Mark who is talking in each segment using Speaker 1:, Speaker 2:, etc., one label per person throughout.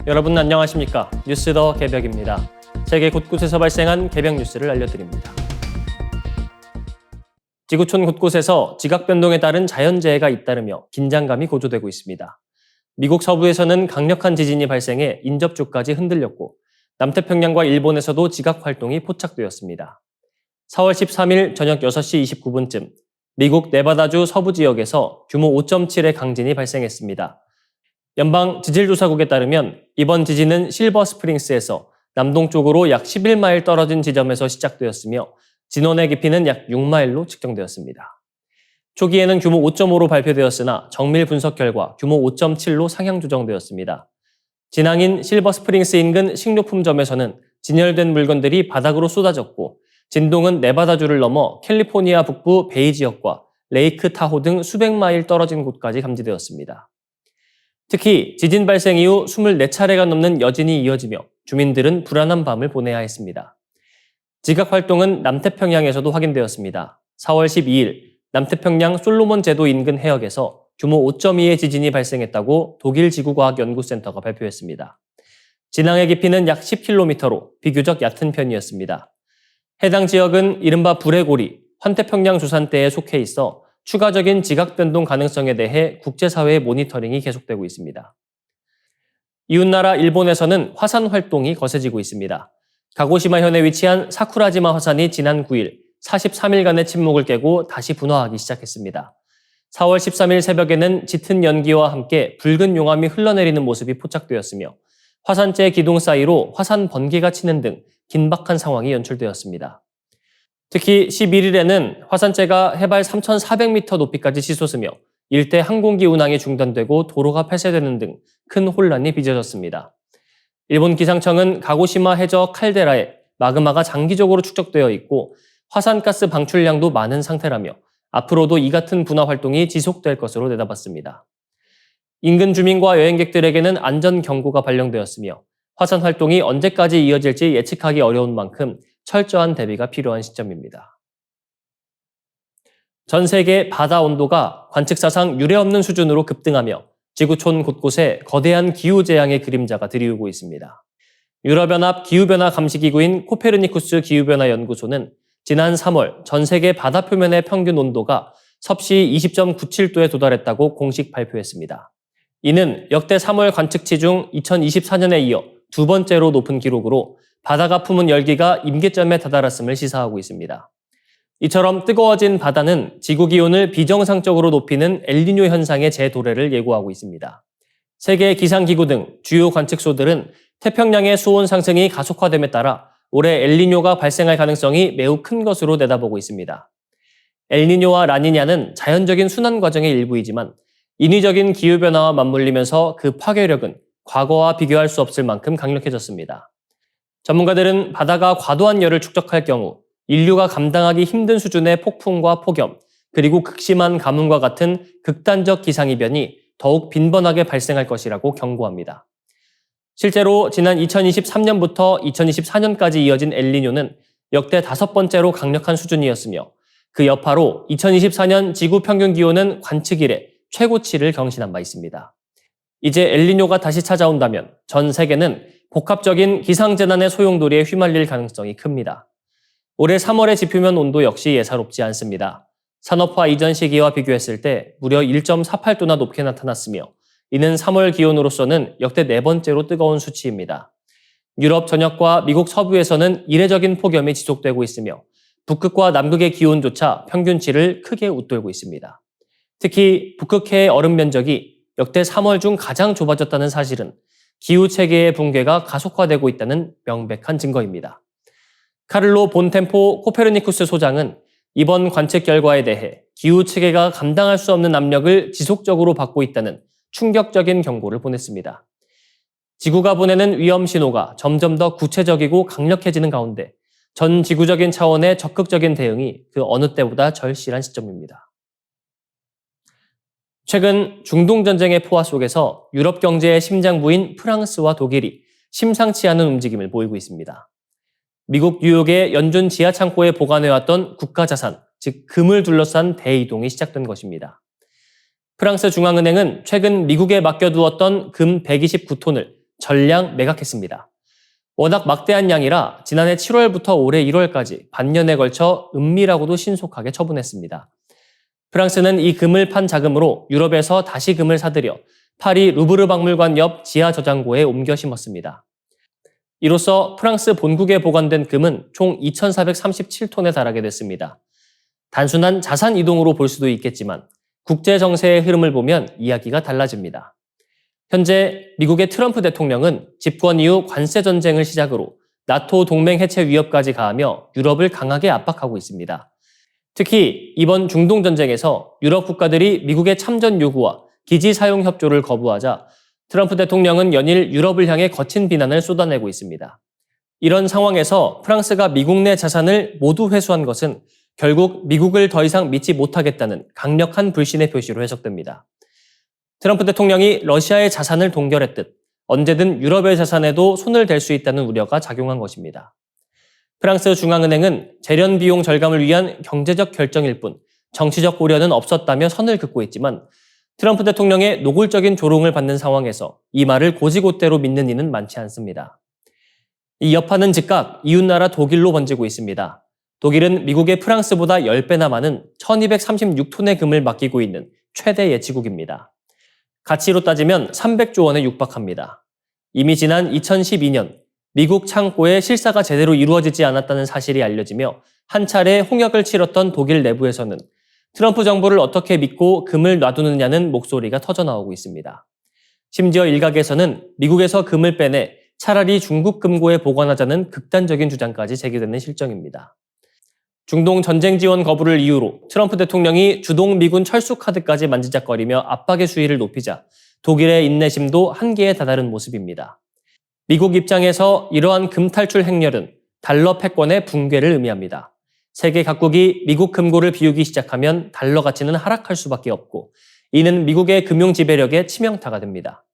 Speaker 1: 여러분 안녕하십니까? 뉴스 더 개벽입니다. 세계 곳곳에서 발생한 개벽 뉴스를 알려드립니다. 지구촌 곳곳에서 지각 변동에 따른 자연재해가 잇따르며 긴장감이 고조되고 있습니다. 미국 서부에서는 강력한 지진이 발생해 인접주까지 흔들렸고 남태평양과 일본에서도 지각 활동이 포착되었습니다. 4월 13일 저녁 6시 29분쯤 미국 네바다주 서부 지역에서 규모 5.7의 강진이 발생했습니다. 연방 지질조사국에 따르면 이번 지진은 실버 스프링스에서 남동쪽으로 약 11마일 떨어진 지점에서 시작되었으며 진원의 깊이는 약 6마일로 측정되었습니다. 초기에는 규모 5.5로 발표되었으나 정밀 분석 결과 규모 5.7로 상향 조정되었습니다. 진앙인 실버 스프링스 인근 식료품점에서는 진열된 물건들이 바닥으로 쏟아졌고 진동은 네바다주를 넘어 캘리포니아 북부 베이 지역과 레이크 타호 등 수백 마일 떨어진 곳까지 감지되었습니다. 특히 지진 발생 이후 24차례가 넘는 여진이 이어지며 주민들은 불안한 밤을 보내야 했습니다. 지각 활동은 남태평양에서도 확인되었습니다. 4월 12일 남태평양 솔로몬 제도 인근 해역에서 규모 5.2의 지진이 발생했다고 독일 지구과학연구센터가 발표했습니다. 진앙의 깊이는 약 10km로 비교적 얕은 편이었습니다. 해당 지역은 이른바 불의 고리, 환태평양 조산대에 속해 있어 추가적인 지각 변동 가능성에 대해 국제사회의 모니터링이 계속되고 있습니다. 이웃나라 일본에서는 화산 활동이 거세지고 있습니다. 가고시마 현에 위치한 사쿠라지마 화산이 지난 9일 43일간의 침묵을 깨고 다시 분화하기 시작했습니다. 4월 13일 새벽에는 짙은 연기와 함께 붉은 용암이 흘러내리는 모습이 포착되었으며 화산재 기둥 사이로 화산 번개가 치는 등 긴박한 상황이 연출되었습니다. 특히 11일에는 화산재가 해발 3,400m 높이까지 치솟으며 일대 항공기 운항이 중단되고 도로가 폐쇄되는 등 큰 혼란이 빚어졌습니다. 일본 기상청은 가고시마 해저 칼데라에 마그마가 장기적으로 축적되어 있고 화산가스 방출량도 많은 상태라며 앞으로도 이 같은 분화 활동이 지속될 것으로 내다봤습니다. 인근 주민과 여행객들에게는 안전 경고가 발령되었으며 화산 활동이 언제까지 이어질지 예측하기 어려운 만큼 철저한 대비가 필요한 시점입니다. 전 세계 바다 온도가 관측사상 유례없는 수준으로 급등하며 지구촌 곳곳에 거대한 기후재앙의 그림자가 드리우고 있습니다. 유럽연합 기후변화 감시기구인 코페르니쿠스 기후변화 연구소는 지난 3월 전 세계 바다 표면의 평균 온도가 섭씨 20.97도에 도달했다고 공식 발표했습니다. 이는 역대 3월 관측치 중 2024년에 이어 두 번째로 높은 기록으로 바다가 품은 열기가 임계점에 다다랐음을 시사하고 있습니다. 이처럼 뜨거워진 바다는 지구 기온을 비정상적으로 높이는 엘니뇨 현상의 재도래를 예고하고 있습니다. 세계 기상기구 등 주요 관측소들은 태평양의 수온 상승이 가속화됨에 따라 올해 엘니뇨가 발생할 가능성이 매우 큰 것으로 내다보고 있습니다. 엘니뇨와 라니냐는 자연적인 순환 과정의 일부이지만 인위적인 기후변화와 맞물리면서 그 파괴력은 과거와 비교할 수 없을 만큼 강력해졌습니다. 전문가들은 바다가 과도한 열을 축적할 경우 인류가 감당하기 힘든 수준의 폭풍과 폭염, 그리고 극심한 가뭄과 같은 극단적 기상이변이 더욱 빈번하게 발생할 것이라고 경고합니다. 실제로 지난 2023년부터 2024년까지 이어진 엘니뇨는 역대 5번째로 강력한 수준이었으며 그 여파로 2024년 지구 평균 기온은 관측 이래 최고치를 경신한 바 있습니다. 이제 엘니뇨가 다시 찾아온다면 전 세계는 복합적인 기상재난의 소용돌이에 휘말릴 가능성이 큽니다. 올해 3월의 지표면 온도 역시 예사롭지 않습니다. 산업화 이전 시기와 비교했을 때 무려 1.48도나 높게 나타났으며 이는 3월 기온으로서는 역대 4번째로 뜨거운 수치입니다. 유럽 전역과 미국 서부에서는 이례적인 폭염이 지속되고 있으며 북극과 남극의 기온조차 평균치를 크게 웃돌고 있습니다. 특히 북극해의 얼음 면적이 역대 3월 중 가장 좁아졌다는 사실은 기후체계의 붕괴가 가속화되고 있다는 명백한 증거입니다. 카를로 본템포 코페르니쿠스 소장은 이번 관측 결과에 대해 기후체계가 감당할 수 없는 압력을 지속적으로 받고 있다는 충격적인 경고를 보냈습니다. 지구가 보내는 위험 신호가 점점 더 구체적이고 강력해지는 가운데 전 지구적인 차원의 적극적인 대응이 그 어느 때보다 절실한 시점입니다. 최근 중동전쟁의 포화 속에서 유럽 경제의 심장부인 프랑스와 독일이 심상치 않은 움직임을 보이고 있습니다. 미국 뉴욕의 연준 지하창고에 보관해왔던 국가자산, 즉 금을 둘러싼 대이동이 시작된 것입니다. 프랑스 중앙은행은 최근 미국에 맡겨두었던 금 129톤을 전량 매각했습니다. 워낙 막대한 양이라 지난해 7월부터 올해 1월까지 반년에 걸쳐 은밀하고도 신속하게 처분했습니다. 프랑스는 이 금을 판 자금으로 유럽에서 다시 금을 사들여 파리 루브르 박물관 옆 지하 저장고에 옮겨 심었습니다. 이로써 프랑스 본국에 보관된 금은 총 2,437톤에 달하게 됐습니다. 단순한 자산 이동으로 볼 수도 있겠지만 국제 정세의 흐름을 보면 이야기가 달라집니다. 현재 미국의 트럼프 대통령은 집권 이후 관세 전쟁을 시작으로 나토 동맹 해체 위협까지 가하며 유럽을 강하게 압박하고 있습니다. 특히 이번 중동 전쟁에서 유럽 국가들이 미국의 참전 요구와 기지 사용 협조를 거부하자 트럼프 대통령은 연일 유럽을 향해 거친 비난을 쏟아내고 있습니다. 이런 상황에서 프랑스가 미국 내 자산을 모두 회수한 것은 결국 미국을 더 이상 믿지 못하겠다는 강력한 불신의 표시로 해석됩니다. 트럼프 대통령이 러시아의 자산을 동결했듯 언제든 유럽의 자산에도 손을 댈 수 있다는 우려가 작용한 것입니다. 프랑스 중앙은행은 재련 비용 절감을 위한 경제적 결정일 뿐 정치적 고려는 없었다며 선을 긋고 있지만 트럼프 대통령의 노골적인 조롱을 받는 상황에서 이 말을 고지곳대로 믿는 이는 많지 않습니다. 이 여파는 즉각 이웃나라 독일로 번지고 있습니다. 독일은 미국의 프랑스보다 10배나 많은 1236톤의 금을 맡기고 있는 최대 예치국입니다. 가치로 따지면 300조 원에 육박합니다. 이미 지난 2012년 미국 창고에 실사가 제대로 이루어지지 않았다는 사실이 알려지며 한 차례 홍역을 치렀던 독일 내부에서는 트럼프 정부를 어떻게 믿고 금을 놔두느냐는 목소리가 터져나오고 있습니다. 심지어 일각에서는 미국에서 금을 빼내 차라리 중국 금고에 보관하자는 극단적인 주장까지 제기되는 실정입니다. 중동 전쟁 지원 거부를 이유로 트럼프 대통령이 주동 미군 철수 카드까지 만지작거리며 압박의 수위를 높이자 독일의 인내심도 한계에 다다른 모습입니다. 미국 입장에서 이러한 금 탈출 행렬은 달러 패권의 붕괴를 의미합니다. 세계 각국이 미국 금고를 비우기 시작하면 달러 가치는 하락할 수밖에 없고 이는 미국의 금융 지배력에 치명타가 됩니다.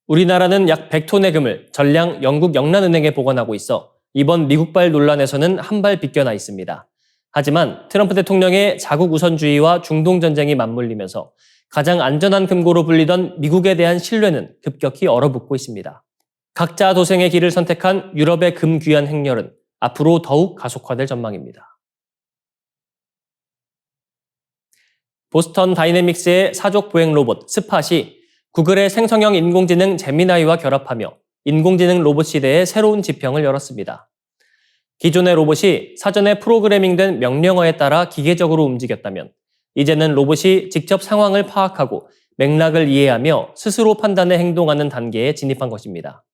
Speaker 1: 우리나라는 약 100톤의 금을 전량 영국 영란은행에 보관하고 있어 이번 미국발 논란에서는 한 발 비껴나 있습니다. 하지만 트럼프 대통령의 자국 우선주의와 중동 전쟁이 맞물리면서 가장 안전한 금고로 불리던 미국에 대한 신뢰는 급격히 얼어붙고 있습니다. 각자 도생의 길을 선택한 유럽의 금 귀환 행렬은 앞으로 더욱 가속화될 전망입니다. 보스턴 다이내믹스의 사족 보행 로봇 스팟이 구글의 생성형 인공지능 제미나이와 결합하며 인공지능 로봇 시대의 새로운 지평을 열었습니다. 기존의 로봇이 사전에 프로그래밍된 명령어에 따라 기계적으로 움직였다면 이제는 로봇이 직접 상황을 파악하고 맥락을 이해하며 스스로 판단해 행동하는 단계에 진입한 것입니다.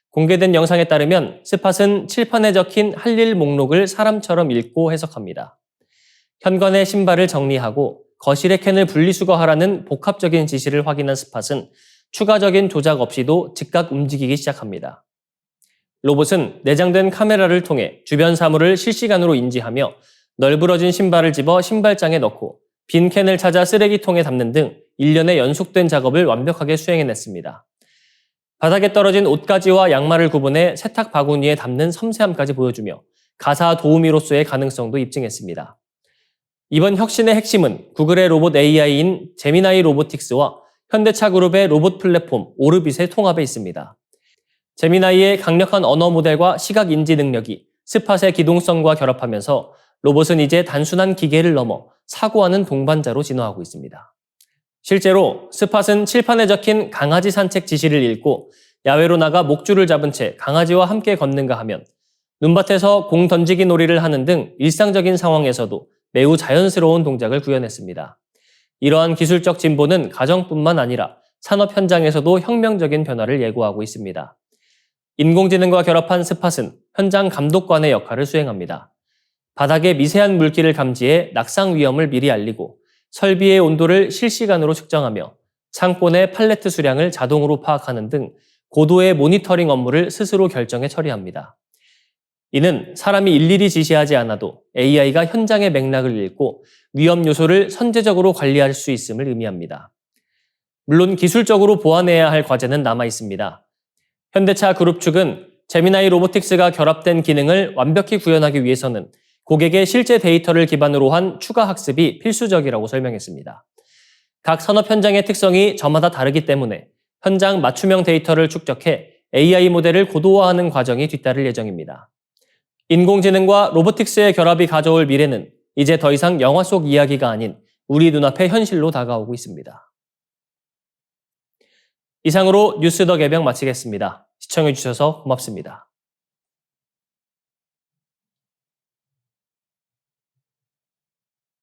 Speaker 1: 공개된 영상에 따르면 스팟은 칠판에 적힌 할 일 목록을 사람처럼 읽고 해석합니다. 현관의 신발을 정리하고 거실의 캔을 분리수거하라는 복합적인 지시를 확인한 스팟은 추가적인 조작 없이도 즉각 움직이기 시작합니다. 로봇은 내장된 카메라를 통해 주변 사물을 실시간으로 인지하며 널브러진 신발을 집어 신발장에 넣고 빈 캔을 찾아 쓰레기통에 담는 등 일련의 연속된 작업을 완벽하게 수행해냈습니다. 바닥에 떨어진 옷가지와 양말을 구분해 세탁 바구니에 담는 섬세함까지 보여주며 가사 도우미로서의 가능성도 입증했습니다. 이번 혁신의 핵심은 구글의 로봇 AI인 제미나이 로보틱스와 현대차 그룹의 로봇 플랫폼 오르빗의 통합에 있습니다. 제미나이의 강력한 언어 모델과 시각 인지 능력이 스팟의 기동성과 결합하면서 로봇은 이제 단순한 기계를 넘어 사고하는 동반자로 진화하고 있습니다. 실제로 스팟은 칠판에 적힌 강아지 산책 지시를 읽고 야외로 나가 목줄을 잡은 채 강아지와 함께 걷는가 하면 눈밭에서 공 던지기 놀이를 하는 등 일상적인 상황에서도 매우 자연스러운 동작을 구현했습니다. 이러한 기술적 진보는 가정뿐만 아니라 산업 현장에서도 혁명적인 변화를 예고하고 있습니다. 인공지능과 결합한 스팟은 현장 감독관의 역할을 수행합니다. 바닥의 미세한 물기를 감지해 낙상 위험을 미리 알리고 설비의 온도를 실시간으로 측정하며 창고 내 팔레트 수량을 자동으로 파악하는 등 고도의 모니터링 업무를 스스로 결정해 처리합니다. 이는 사람이 일일이 지시하지 않아도 AI가 현장의 맥락을 읽고 위험 요소를 선제적으로 관리할 수 있음을 의미합니다. 물론 기술적으로 보완해야 할 과제는 남아 있습니다. 현대차 그룹 측은 제미나이 로보틱스가 결합된 기능을 완벽히 구현하기 위해서는 고객의 실제 데이터를 기반으로 한 추가 학습이 필수적이라고 설명했습니다. 각 산업 현장의 특성이 저마다 다르기 때문에 현장 맞춤형 데이터를 축적해 AI 모델을 고도화하는 과정이 뒤따를 예정입니다. 인공지능과 로보틱스의 결합이 가져올 미래는 이제 더 이상 영화 속 이야기가 아닌 우리 눈앞의 현실로 다가오고 있습니다. 이상으로 뉴스 더 개병 마치겠습니다. 시청해주셔서 고맙습니다.